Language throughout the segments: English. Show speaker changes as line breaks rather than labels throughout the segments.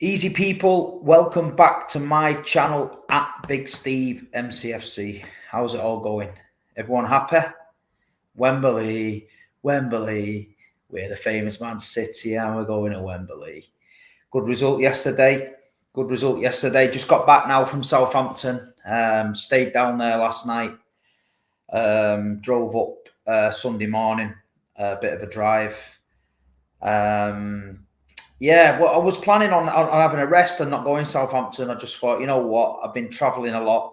Easy people, welcome back to my channel at Big Steve MCFC. How's it all going? Everyone happy? Wembley, Wembley. We're the famous Man City and we're going to Wembley. Good result yesterday. Just got back now from Southampton. Stayed down there last night. Drove up Sunday morning. A bit of a drive. Yeah, well, I was planning on having a rest and not going Southampton. I just thought, you know what, I've been travelling a lot,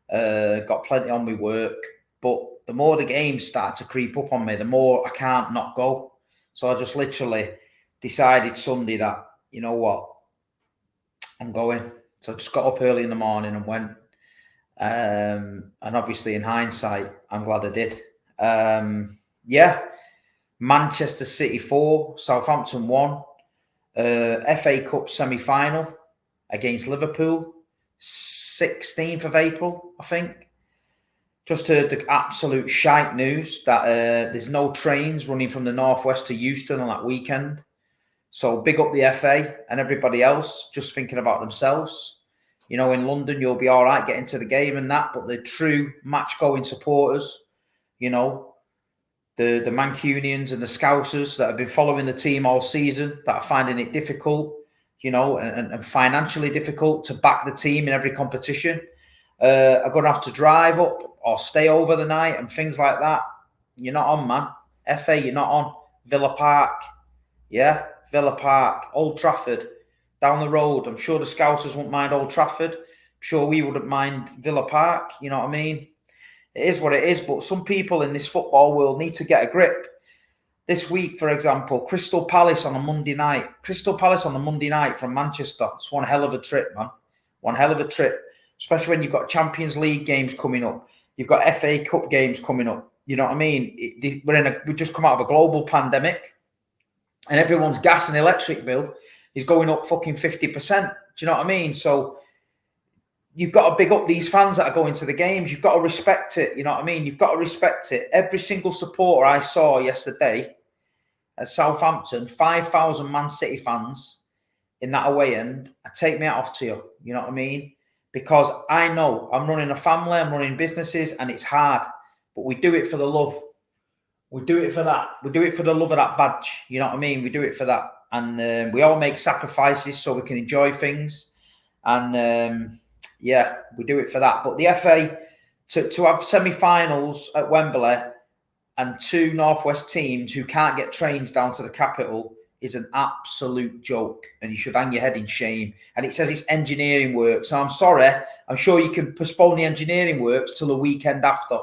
got plenty on my work, but the more the games start to creep up on me, the more I can't not go. So I just literally decided Sunday that, you know what, I'm going. So I just got up early in the morning and went. And obviously, in hindsight, I'm glad I did. Yeah, Manchester City 4, Southampton 1. FA Cup semi-final against Liverpool, 16th of April, I think. Just heard the absolute shite news that there's no trains running from the northwest to Euston on that weekend. So big up the FA and everybody else just thinking about themselves. You know, in London, you'll be all right getting to the game and that, but the true match-going supporters, you know, the Mancunians and the Scousers that have been following the team all season, that are finding it difficult, you know, and financially difficult to back the team in every competition, are going to have to drive up or stay over the night and things like that. You're not on, man. FA, you're not on. Villa Park, yeah, Villa Park, Old Trafford, down the road. I'm sure the Scousers won't mind Old Trafford. I'm sure we wouldn't mind Villa Park, you know what I mean? It is what it is, but some people in this football world need to get a grip. This week, for example, Crystal Palace on a Monday night. Crystal Palace on a Monday night from Manchester. It's one hell of a trip, man. One hell of a trip, especially when you've got Champions League games coming up. You've got FA Cup games coming up. You know what I mean? We've just come out of a global pandemic, and everyone's gas and electric bill is going up fucking 50%. Do you know what I mean? So you've got to big up these fans that are going to the games. You've got to respect it. You know what I mean? You've got to respect it. Every single supporter I saw yesterday at Southampton, 5,000 Man City fans in that away end, I take my hat off to you. You know what I mean? Because I know I'm running a family, I'm running businesses, and it's hard. But we do it for the love. We do it for that. We do it for the love of that badge. You know what I mean? We do it for that. And we all make sacrifices so we can enjoy things. And yeah, we do it for that. But the FA, to have semi-finals at Wembley and two Northwest teams who can't get trains down to the capital is an absolute joke. And you should hang your head in shame. And it says it's engineering work. So I'm sorry. I'm sure you can postpone the engineering works till the weekend after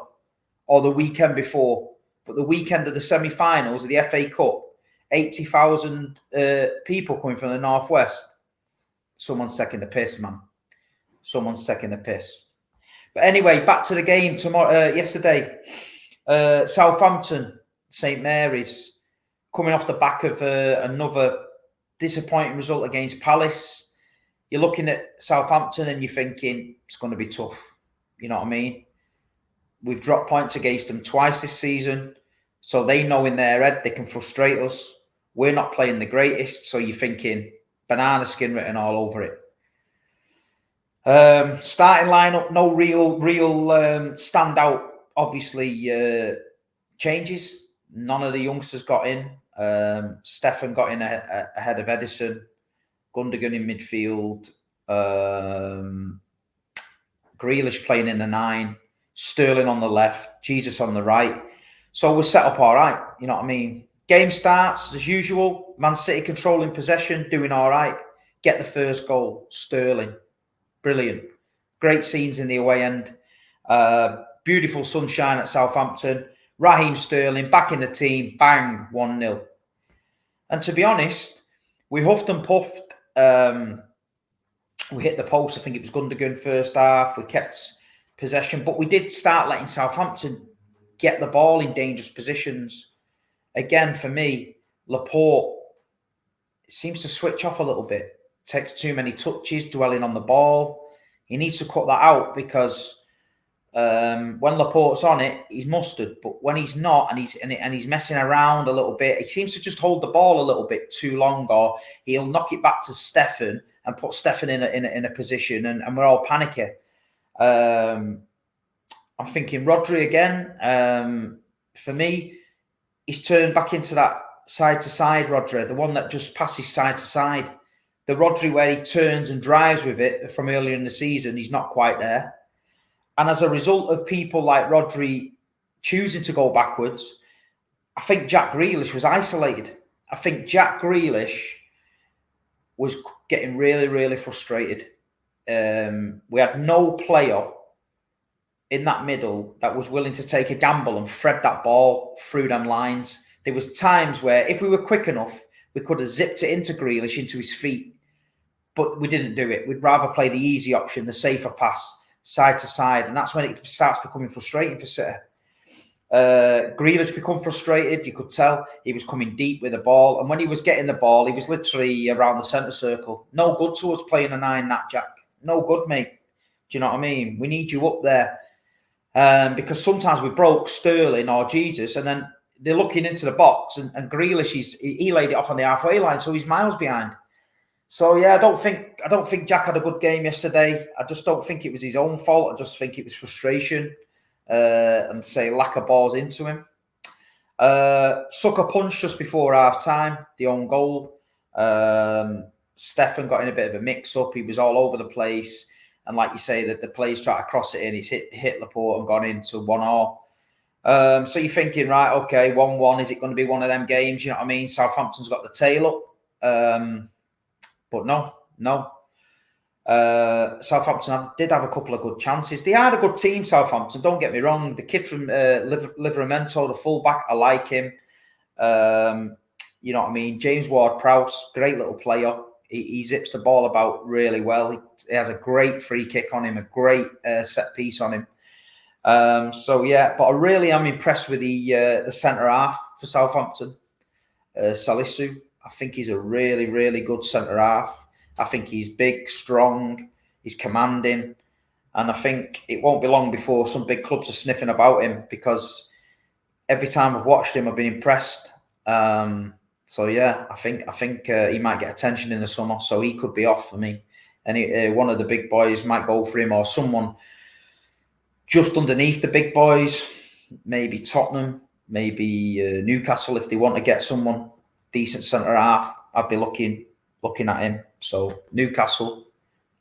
or the weekend before. But the weekend of the semi-finals of the FA Cup, 80,000 people coming from the Northwest. Someone's taking the piss, man. Someone's taking the piss. But anyway, back to the game yesterday. Southampton, St Mary's, coming off the back of another disappointing result against Palace. You're looking at Southampton and you're thinking it's going to be tough. You know what I mean? We've dropped points against them twice this season. So they know in their head they can frustrate us. We're not playing the greatest. So you're thinking banana skin written all over it. Starting lineup, no real standout, obviously, changes. None of the youngsters got in. Stefan got in ahead of Edison. Gundogan in midfield. Grealish playing in the 9. Sterling on the left. Jesus on the right. So we're set up all right. You know what I mean? Game starts as usual. Man City controlling possession, doing all right. Get the first goal. Sterling. Brilliant. Great scenes in the away end. Beautiful sunshine at Southampton. Raheem Sterling back in the team. Bang, 1-0. And to be honest, we huffed and puffed. We hit the post. I think it was Gundogan first half. We kept possession. But we did start letting Southampton get the ball in dangerous positions. Again, for me, Laporte seems to switch off a little bit. Takes too many touches, dwelling on the ball. He needs to cut that out because when Laporte's on it, he's mustard. But when he's not and he's messing around a little bit, he seems to just hold the ball a little bit too long, or he'll knock it back to Stefan and put Stefan in a position, and we're all panicking. I'm thinking Rodri again. For me, he's turned back into that side-to-side Rodri, the one that just passes side-to-side. The Rodri where he turns and drives with it from earlier in the season, he's not quite there. And as a result of people like Rodri choosing to go backwards, I think Jack Grealish was isolated. I think Jack Grealish was getting really, really frustrated. We had no player in that middle that was willing to take a gamble and thread that ball through them lines. There was times where if we were quick enough, we could have zipped it into Grealish, into his feet, but we didn't do it. We'd rather play the easy option, the safer pass, side to side, and that's when it starts becoming frustrating for City. Grealish become frustrated. You could tell he was coming deep with the ball, and when he was getting the ball, he was literally around the centre circle. No good to us playing a 9, that Jack. No good, mate. Do you know what I mean? We need you up there. Because sometimes we broke Sterling or Jesus, and then they're looking into the box, and Grealish, he laid it off on the halfway line, so he's miles behind. So yeah, I don't think Jack had a good game yesterday. I just don't think it was his own fault. I just think it was frustration and say lack of balls into him. Sucker punch just before half time, the own goal. Stefan got in a bit of a mix up. He was all over the place. And like you say, that the players try to cross it in, he's hit Laporte and gone into 1-1. So you're thinking, right, okay, 1-1, is it going to be one of them games? You know what I mean? Southampton's got the tail up. But no. Southampton did have a couple of good chances. They are a good team, Southampton, don't get me wrong. The kid from Livramento, the fullback, I like him. You know what I mean? James Ward-Prowse, great little player. He zips the ball about really well. He has a great free kick on him, a great set piece on him. So yeah, but I really am impressed with the centre half for Southampton, Salisu. I think he's a really, really good centre half. I think he's big, strong, he's commanding, and I think it won't be long before some big clubs are sniffing about him, because every time I've watched him, I've been impressed. So yeah, I think he might get attention in the summer, so he could be off for me. And one of the big boys might go for him, or someone just underneath the big boys, maybe Tottenham, maybe Newcastle, if they want to get someone decent centre half. I'd be looking at him. So Newcastle,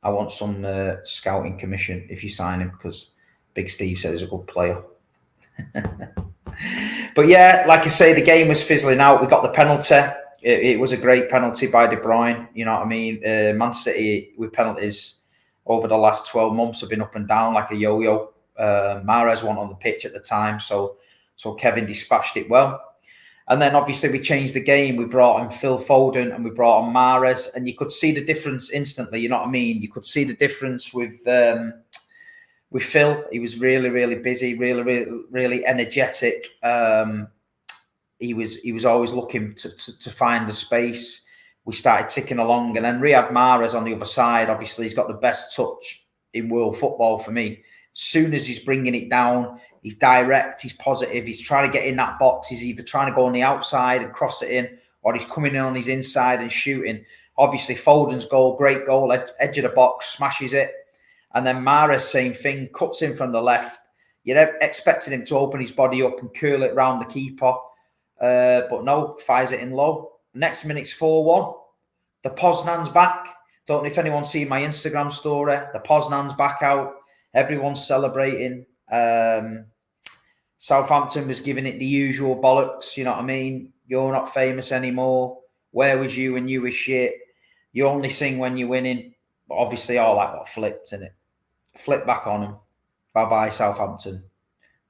I want some scouting commission if you sign him, because Big Steve said he's a good player. But yeah, like I say, the game was fizzling out. We got the penalty. It was a great penalty by De Bruyne. You know what I mean? Man City with penalties over the last 12 months have been up and down like a yo-yo. Mahrez wasn't on the pitch at the time, so Kevin dispatched it well. And then obviously we changed the game. We brought in Phil Foden and we brought on Mahrez, and you could see the difference instantly. You know what I mean? You could see the difference with Phil. He was really, really busy, really, really, really energetic. He was always looking to find the space. We started ticking along, and then Riyad Mahrez on the other side. Obviously, he's got the best touch in world football for me. As soon as he's bringing it down, he's direct, he's positive, he's trying to get in that box. He's either trying to go on the outside and cross it in, or he's coming in on his inside and shooting. Obviously, Foden's goal, great goal, edge of the box, smashes it. And then Mahrez, same thing, cuts in from the left. You're expecting him to open his body up and curl it round the keeper. But no, fires it in low. Next minute's 4-1. The Poznan's back. Don't know if anyone's seen my Instagram story. The Poznan's back out. Everyone's celebrating. Southampton was giving it the usual bollocks. You know what I mean? You're not famous anymore. Where was you when you were shit? You only sing when you're winning. But obviously all that got flipped, innit? Flip back on him. Bye-bye, Southampton.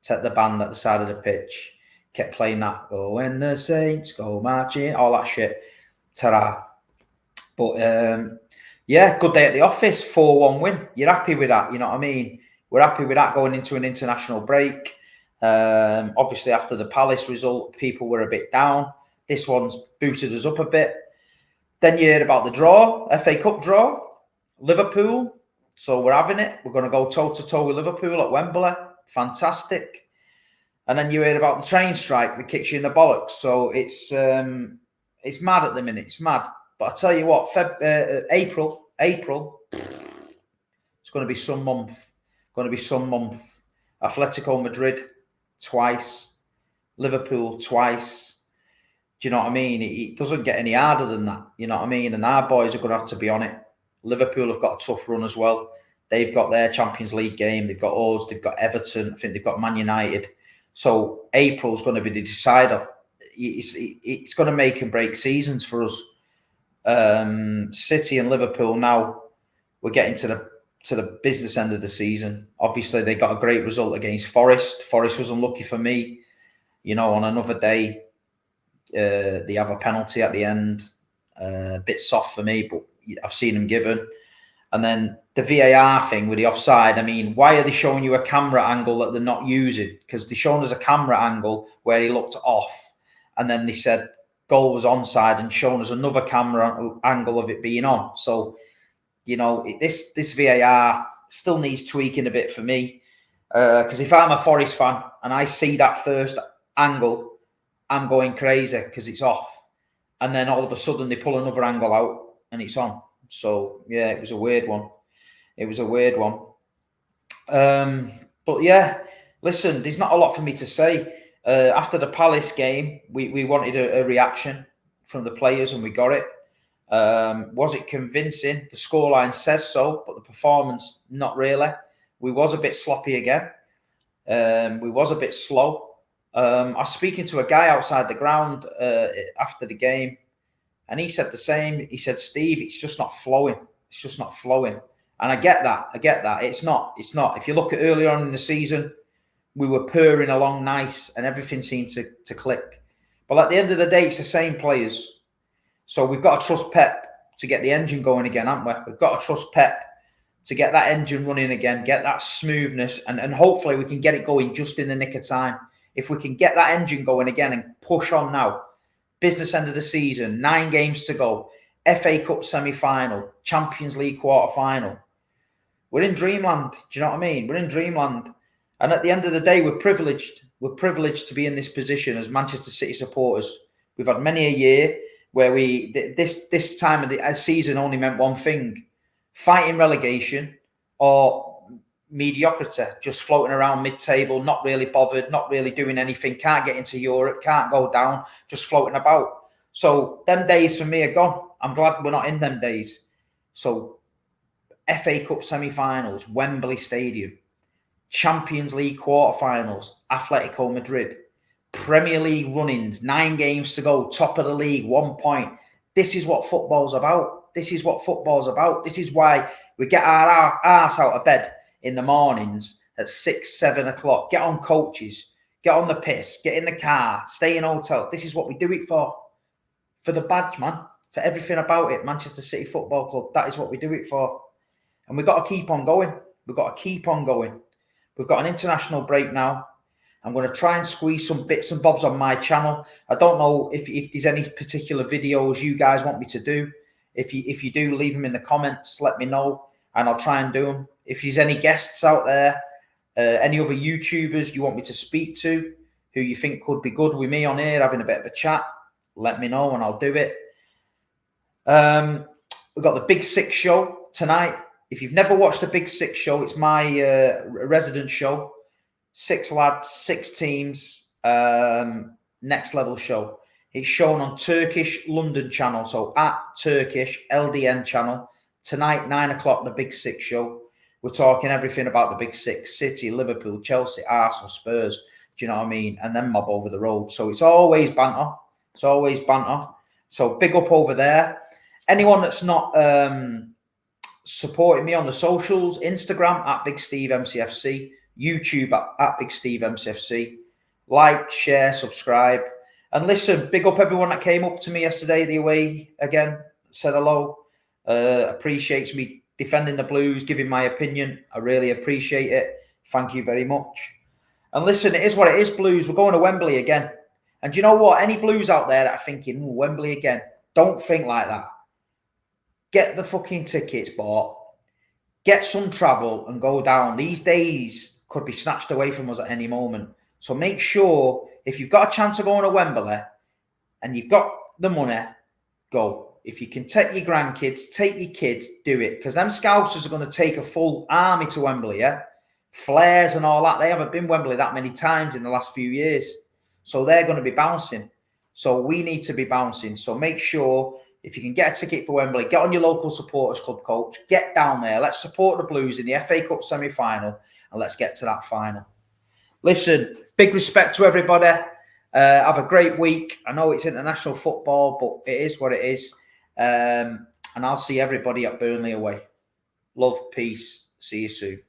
Take the band at the side of the pitch. Kept playing that. Go when the Saints go marching. All that shit. Ta-ra. But, yeah, good day at the office. 4-1 win. You're happy with that, you know what I mean? We're happy with that going into an international break. Obviously, after the Palace result, people were a bit down. This one's boosted us up a bit. Then you heard about the draw, FA Cup draw, Liverpool. So we're having it. We're going to go toe-to-toe with Liverpool at Wembley. Fantastic. And then you heard about the train strike that kicks you in the bollocks. So it's mad at the minute. It's mad. But I tell you what, April, April, it's going to be some month. Atletico Madrid twice, Liverpool twice. Do you know what I mean? It doesn't get any harder than that. You know what I mean? And our boys are going to have to be on it. Liverpool have got a tough run as well. They've got their Champions League game. They've got us. They've got Everton. I think they've got Man United. So April's going to be the decider. It's going to make and break seasons for us. City and Liverpool now, we're getting to the business end of the season. Obviously, they got a great result against Forest. Forest was unlucky for me. You know, on another day, they have a penalty at the end. A bit soft for me, but I've seen them given. And then the VAR thing with the offside. I mean, why are they showing you a camera angle that they're not using? Because they're showing us a camera angle where he looked off, and then they said goal was onside, and showing us another camera angle of it being on. So, you know, this VAR still needs tweaking a bit for me. Because if I'm a Forest fan and I see that first angle, I'm going crazy because it's off. And then all of a sudden they pull another angle out and it's on. So, yeah, it was a weird one. But, yeah, listen, there's not a lot for me to say. After the Palace game, we wanted a reaction from the players and we got it. Was it convincing? The scoreline says so, but the performance, not really. We was a bit sloppy again. We was a bit slow. I was speaking to a guy outside the ground after the game, and he said the same. He said, Steve, it's just not flowing. And I get that. It's not. If you look at earlier on in the season, we were purring along nice and everything seemed to click. But at the end of the day, it's the same players. So we've got to trust Pep to get the engine going again, haven't we? We've got to trust Pep to get that engine running again, get that smoothness, and hopefully we can get it going just in the nick of time. If we can get that engine going again and push on now, business end of the season, 9 games to go, FA Cup semi-final, Champions League quarter-final. We're in dreamland. Do you know what I mean? We're in dreamland. And at the end of the day, we're privileged. We're privileged to be in this position as Manchester City supporters. We've had many a year where this time of the season only meant one thing: fighting relegation or mediocrity, just floating around mid-table, not really bothered, not really doing anything, can't get into Europe, can't go down, just floating about. So them days for me are gone. I'm glad we're not in them days. So FA Cup semi-finals, Wembley Stadium, Champions League quarterfinals, Atletico Madrid, Premier League run-ins, 9 games to go, top of the league, 1 point. This is what football's about. This is why we get our arse out of bed in the mornings at 6, 7 o'clock. Get on coaches, get on the piss, get in the car, stay in a hotel. This is what we do it for. For the badge, man. For everything about it. Manchester City Football Club. That is what we do it for. And we've got to keep on going. We've got an international break now. I'm going to try and squeeze some bits and bobs on my channel. I don't know if there's any particular videos you guys want me to do. If you do, leave them in the comments. Let me know, and I'll try and do them. If there's any guests out there, any other YouTubers you want me to speak to, who you think could be good with me on here, having a bit of a chat, let me know and I'll do it. We've got the Big Six show tonight. If you've never watched the Big Six show, it's my resident show. 6 lads, 6 teams, next level show. It's shown on Turkish London channel, so at Turkish LDN channel. Tonight, 9 o'clock, the Big Six show. We're talking everything about the Big Six: City, Liverpool, Chelsea, Arsenal, Spurs. Do you know what I mean? And then mob over the road. So it's always banter. So big up over there. Anyone that's not supporting me on the socials, Instagram at Big Steve MCFC, YouTube at Big Steve MCFC. Like, share, subscribe. And listen, big up everyone that came up to me yesterday, the away again, said hello. Appreciates me defending the Blues, giving my opinion. I really appreciate it. Thank you very much. And listen, it is what it is, Blues. We're going to Wembley again. And do you know what? Any Blues out there that are thinking, Wembley again, don't think like that. Get the fucking tickets bought. Get some travel and go down. These days could be snatched away from us at any moment. So make sure, if you've got a chance of going to Wembley and you've got the money, go. if you can take your grandkids, take your kids, do it. Because them Scousers are going to take a full army to Wembley, yeah? Flares and all that. They haven't been Wembley that many times in the last few years. So they're going to be bouncing. So we need to be bouncing. So make sure, if you can get a ticket for Wembley, get on your local supporters club, coach. Get down there. Let's support the Blues in the FA Cup semi-final, and let's get to that final. Listen, big respect to everybody. Have a great week. I know it's international football, but it is what it is. And I'll see everybody at Burnley away. Love, peace. See you soon.